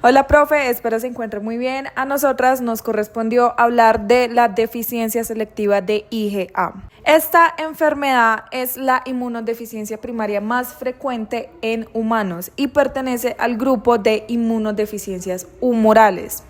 Hola, profe, espero se encuentre muy bien. A nosotras nos correspondió hablar de la deficiencia selectiva de IgA. Esta enfermedad es la inmunodeficiencia primaria más frecuente en humanos y pertenece al grupo de inmunodeficiencias humorales.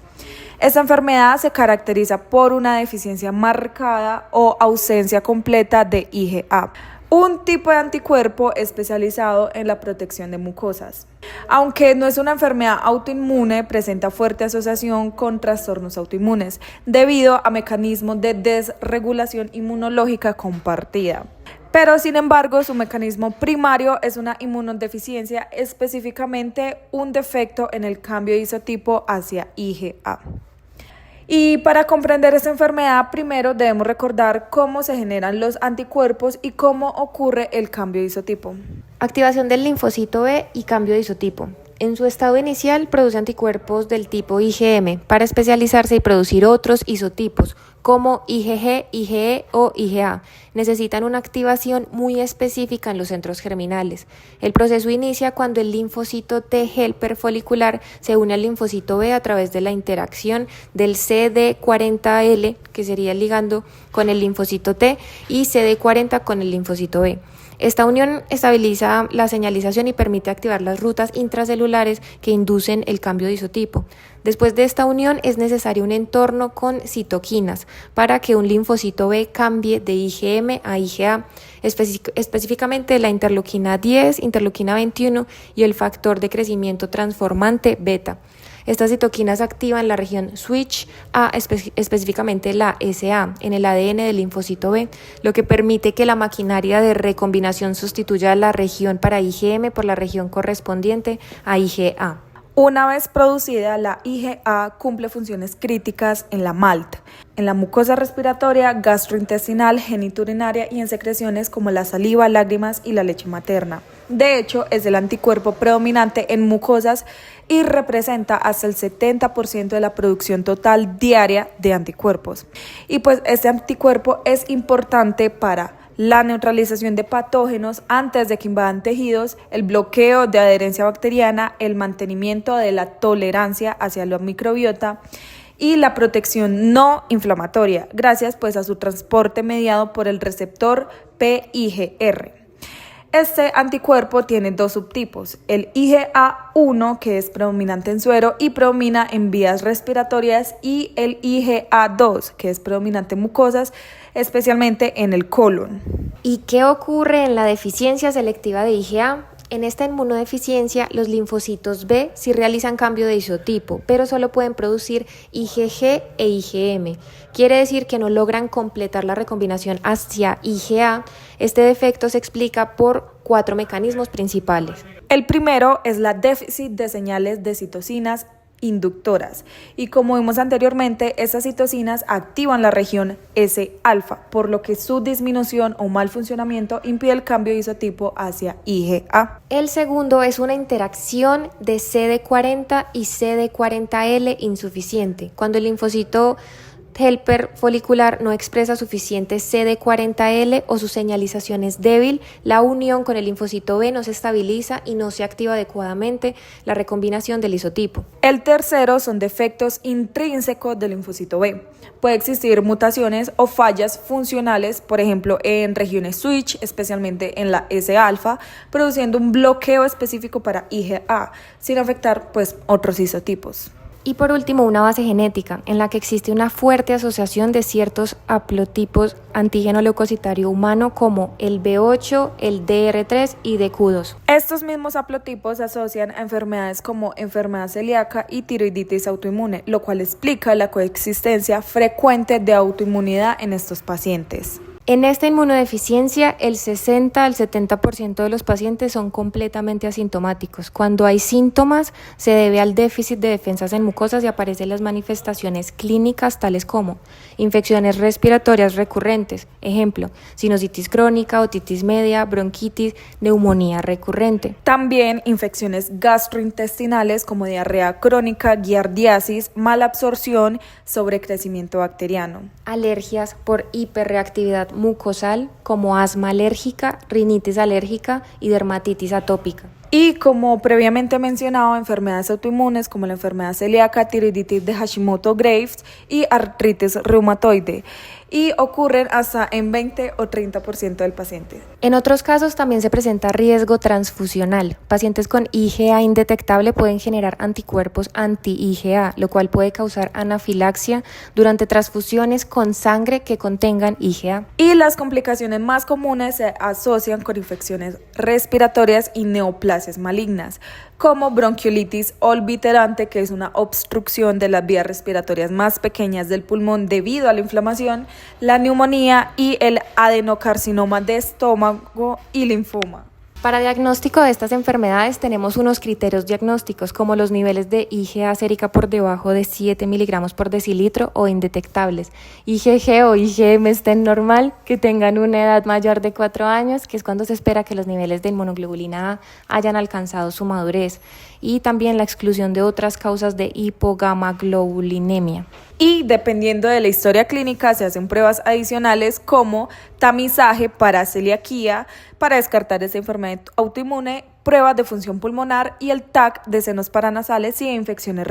Esta enfermedad se caracteriza por una deficiencia marcada o ausencia completa de IgA, un tipo de anticuerpo especializado en la protección de mucosas. Aunque no es una enfermedad autoinmune, presenta fuerte asociación con trastornos autoinmunes debido a mecanismos de desregulación inmunológica compartida. Pero, sin embargo, su mecanismo primario es una inmunodeficiencia, específicamente un defecto en el cambio de isotipo hacia IgA. Y para comprender esta enfermedad, primero debemos recordar cómo se generan los anticuerpos y cómo ocurre el cambio de isotipo. Activación del linfocito B y cambio de isotipo. En su estado inicial produce anticuerpos del tipo IgM para especializarse y producir otros isotipos como IgG, IgE o IgA. Necesitan una activación muy específica en los centros germinales. El proceso inicia cuando el linfocito T helper folicular se une al linfocito B a través de la interacción del CD40L, que sería el ligando, con el linfocito T y CD40 con el linfocito B. Esta unión estabiliza la señalización y permite activar las rutas intracelulares que inducen el cambio de isotipo. Después de esta unión es necesario un entorno con citoquinas para que un linfocito B cambie de IgM a IgA, específicamente la interleuquina 10, interleuquina 21 y el factor de crecimiento transformante beta. Estas citoquinas activan la región switch A, específicamente la SA, en el ADN del linfocito B, lo que permite que la maquinaria de recombinación sustituya la región para IgM por la región correspondiente a IgA. Una vez producida, la IgA cumple funciones críticas en la MALT, en la mucosa respiratoria, gastrointestinal, genitourinaria y en secreciones como la saliva, lágrimas y la leche materna. De hecho, es el anticuerpo predominante en mucosas y representa hasta el 70% de la producción total diaria de anticuerpos. Y pues este anticuerpo es importante para la neutralización de patógenos antes de que invadan tejidos, el bloqueo de adherencia bacteriana, el mantenimiento de la tolerancia hacia la microbiota y la protección no inflamatoria, gracias pues a su transporte mediado por el receptor PIGR. Este anticuerpo tiene dos subtipos, el IgA1, que es predominante en suero y predomina en vías respiratorias, y el IgA2, que es predominante en mucosas, especialmente en el colon. ¿Y qué ocurre en la deficiencia selectiva de IgA? En esta inmunodeficiencia, los linfocitos B sí realizan cambio de isotipo, pero solo pueden producir IgG e IgM. Quiere decir que no logran completar la recombinación hacia IgA. Este defecto se explica por 4 mecanismos principales. El primero es la déficit de señales de citocinas inductoras, y como vimos anteriormente, estas citocinas activan la región S-alfa, por lo que su disminución o mal funcionamiento impide el cambio de isotipo hacia IgA. El segundo es una interacción de CD40 y CD40L insuficiente. Cuando el linfocito helper folicular no expresa suficiente CD40L o su señalización es débil, la unión con el linfocito B no se estabiliza y no se activa adecuadamente la recombinación del isotipo. El tercero son defectos intrínsecos del linfocito B. Puede existir mutaciones o fallas funcionales, por ejemplo, en regiones switch, especialmente en la S-alfa, produciendo un bloqueo específico para IgA, sin afectar otros isotipos. Y por último, una base genética en la que existe una fuerte asociación de ciertos haplotipos antígeno leucocitario humano como el B8, el DR3 y DQ2. Estos mismos haplotipos se asocian a enfermedades como enfermedad celíaca y tiroiditis autoinmune, lo cual explica la coexistencia frecuente de autoinmunidad en estos pacientes. En esta inmunodeficiencia, el 60 al 70% de los pacientes son completamente asintomáticos. Cuando hay síntomas, se debe al déficit de defensas en mucosas y aparecen las manifestaciones clínicas tales como infecciones respiratorias recurrentes, ejemplo, sinusitis crónica, otitis media, bronquitis, neumonía recurrente. También infecciones gastrointestinales como diarrea crónica, giardiasis, mala absorción, sobrecrecimiento bacteriano. Alergias por hiperreactividad mucosal como asma alérgica, rinitis alérgica y dermatitis atópica. Y como previamente mencionado, enfermedades autoinmunes como la enfermedad celíaca, tiroiditis de Hashimoto-Graves y artritis reumatoide, y ocurren hasta en 20 o 30% del paciente. En otros casos también se presenta riesgo transfusional. Pacientes con IgA indetectable pueden generar anticuerpos anti-IgA, lo cual puede causar anafilaxia durante transfusiones con sangre que contengan IgA. Y las complicaciones más comunes se asocian con infecciones respiratorias y neoplasias malignas, como bronquiolitis obliterante, que es una obstrucción de las vías respiratorias más pequeñas del pulmón debido a la inflamación, la neumonía y el adenocarcinoma de estómago y linfoma. Para diagnóstico de estas enfermedades tenemos unos criterios diagnósticos como los niveles de IgA sérica por debajo de 7 miligramos por decilitro o indetectables, IgG o IgM estén normal, que tengan una edad mayor de 4 años, que es cuando se espera que los niveles de inmunoglobulina A hayan alcanzado su madurez, y también la exclusión de otras causas de hipogamaglobulinemia. Y dependiendo de la historia clínica se hacen pruebas adicionales como tamizaje para celiaquía para descartar esta enfermedad autoinmune, pruebas de función pulmonar y el TAC de senos paranasales y de infecciones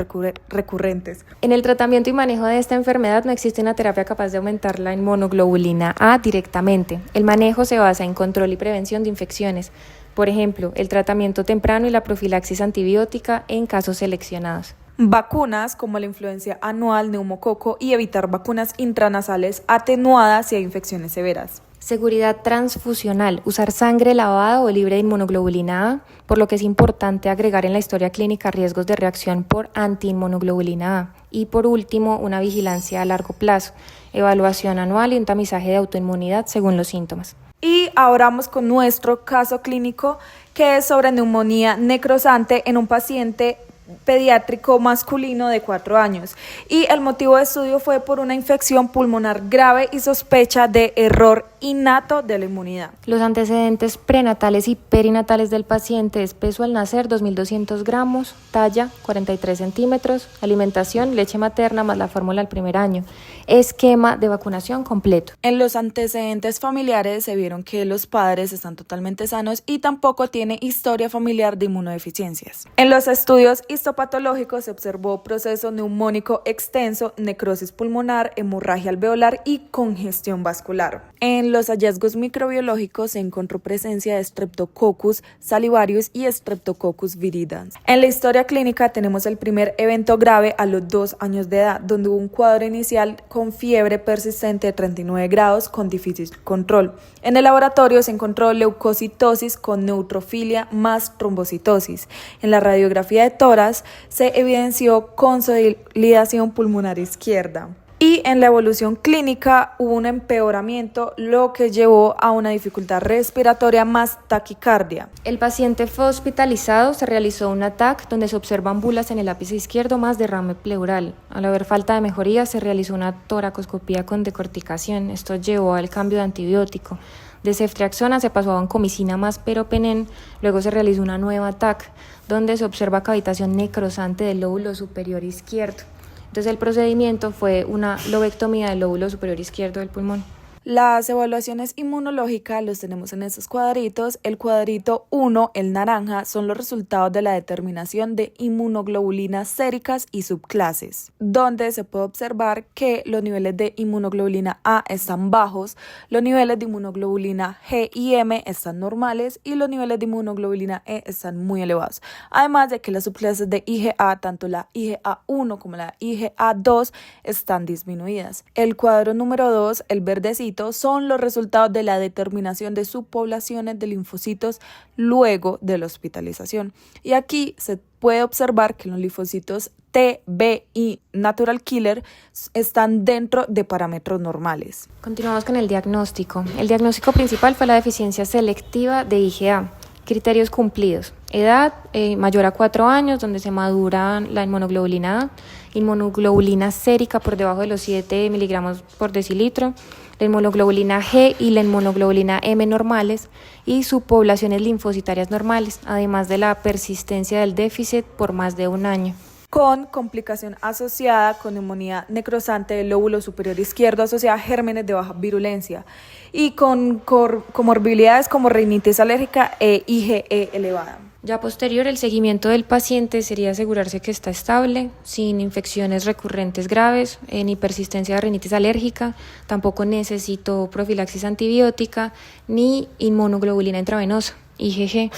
recurrentes. En el tratamiento y manejo de esta enfermedad no existe una terapia capaz de aumentar la inmunoglobulina A directamente. El manejo se basa en control y prevención de infecciones. Por ejemplo, el tratamiento temprano y la profilaxis antibiótica en casos seleccionados. Vacunas como la influencia anual, neumococo y evitar vacunas intranasales atenuadas si hay infecciones severas. Seguridad transfusional, usar sangre lavada o libre de inmunoglobulina A, por lo que es importante agregar en la historia clínica riesgos de reacción por antiinmunoglobulina A. Y por último, una vigilancia a largo plazo, evaluación anual y un tamizaje de autoinmunidad según los síntomas. Y ahora vamos con nuestro caso clínico, que es sobre neumonía necrosante en un paciente pediátrico masculino de 4 años, y el motivo de estudio fue por una infección pulmonar grave y sospecha de error innato de la inmunidad. Los antecedentes prenatales y perinatales del paciente es peso al nacer 2.200 gramos, talla 43 centímetros, alimentación leche materna más la fórmula al primer año, esquema de vacunación completo. En los antecedentes familiares se vieron que los padres están totalmente sanos y tampoco tiene historia familiar de inmunodeficiencias. En los estudios histopatológicos se observó proceso neumónico extenso, necrosis pulmonar, hemorragia alveolar y congestión vascular. En los hallazgos microbiológicos se encontró presencia de Streptococcus salivarius y Streptococcus viridans. En la historia clínica tenemos el primer evento grave a los 2 años de edad, donde hubo un cuadro inicial con fiebre persistente de 39 grados con difícil control. En el laboratorio se encontró leucocitosis con neutrofilia más trombocitosis. En la radiografía de tórax se evidenció consolidación pulmonar izquierda. Y en la evolución clínica hubo un empeoramiento, lo que llevó a una dificultad respiratoria más taquicardia. El paciente fue hospitalizado, se realizó un TAC donde se observan bulas en el ápice izquierdo más derrame pleural. Al haber falta de mejoría se realizó una toracoscopía con decorticación. Esto llevó al cambio de antibiótico. De ceftriaxona se pasó a vancomicina más peropenén, luego se realizó una nueva TAC donde se observa cavitación necrosante del lóbulo superior izquierdo. Entonces el procedimiento fue una lobectomía del lóbulo superior izquierdo del pulmón. Las evaluaciones inmunológicas los tenemos en estos cuadritos. El cuadrito 1, el naranja, son los resultados de la determinación de inmunoglobulinas séricas y subclases, donde se puede observar que los niveles de inmunoglobulina A están bajos, los niveles de inmunoglobulina G y M están normales y los niveles de inmunoglobulina E están muy elevados. Además de que las subclases de IgA, tanto la IgA1 como la IgA2, están disminuidas. El cuadro número 2, el verdecito, son los resultados de la determinación de subpoblaciones de linfocitos luego de la hospitalización. Y aquí se puede observar que los linfocitos T, B y natural killer están dentro de parámetros normales. Continuamos con el diagnóstico. El diagnóstico principal fue la deficiencia selectiva de IgA. Criterios cumplidos: edad mayor a 4 años, donde se madura la inmunoglobulina A, inmunoglobulina sérica por debajo de los 7 miligramos por decilitro, la inmunoglobulina G y la inmunoglobulina M normales y subpoblaciones linfocitarias normales, además de la persistencia del déficit por más de 1 año. Con complicación asociada con neumonía necrosante del lóbulo superior izquierdo asociada a gérmenes de baja virulencia y con comorbilidades como rinitis alérgica e IgE elevada. Ya posterior, el seguimiento del paciente sería asegurarse que está estable, sin infecciones recurrentes graves, ni persistencia de rinitis alérgica, tampoco necesitó profilaxis antibiótica ni inmunoglobulina intravenosa, IgG,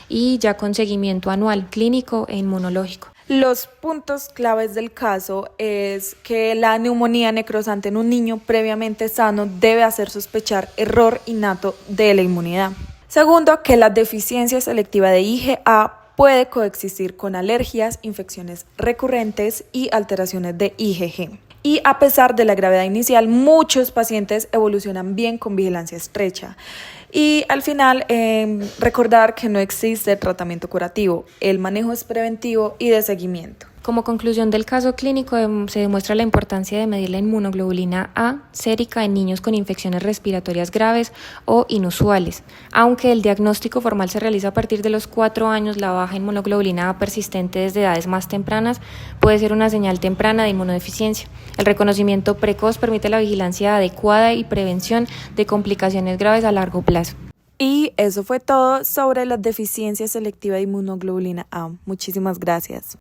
y ya con seguimiento anual clínico e inmunológico. Los puntos claves del caso es que la neumonía necrosante en un niño previamente sano debe hacer sospechar error innato de la inmunidad. Segundo, que la deficiencia selectiva de IgA puede coexistir con alergias, infecciones recurrentes y alteraciones de IgG. Y a pesar de la gravedad inicial, muchos pacientes evolucionan bien con vigilancia estrecha. Y al final, recordar que no existe tratamiento curativo, el manejo es preventivo y de seguimiento. Como conclusión del caso clínico, se demuestra la importancia de medir la inmunoglobulina A sérica en niños con infecciones respiratorias graves o inusuales. Aunque el diagnóstico formal se realiza a partir de los 4 años, la baja inmunoglobulina A persistente desde edades más tempranas puede ser una señal temprana de inmunodeficiencia. El reconocimiento precoz permite la vigilancia adecuada y prevención de complicaciones graves a largo plazo. Y eso fue todo sobre la deficiencia selectiva de inmunoglobulina A. Muchísimas gracias.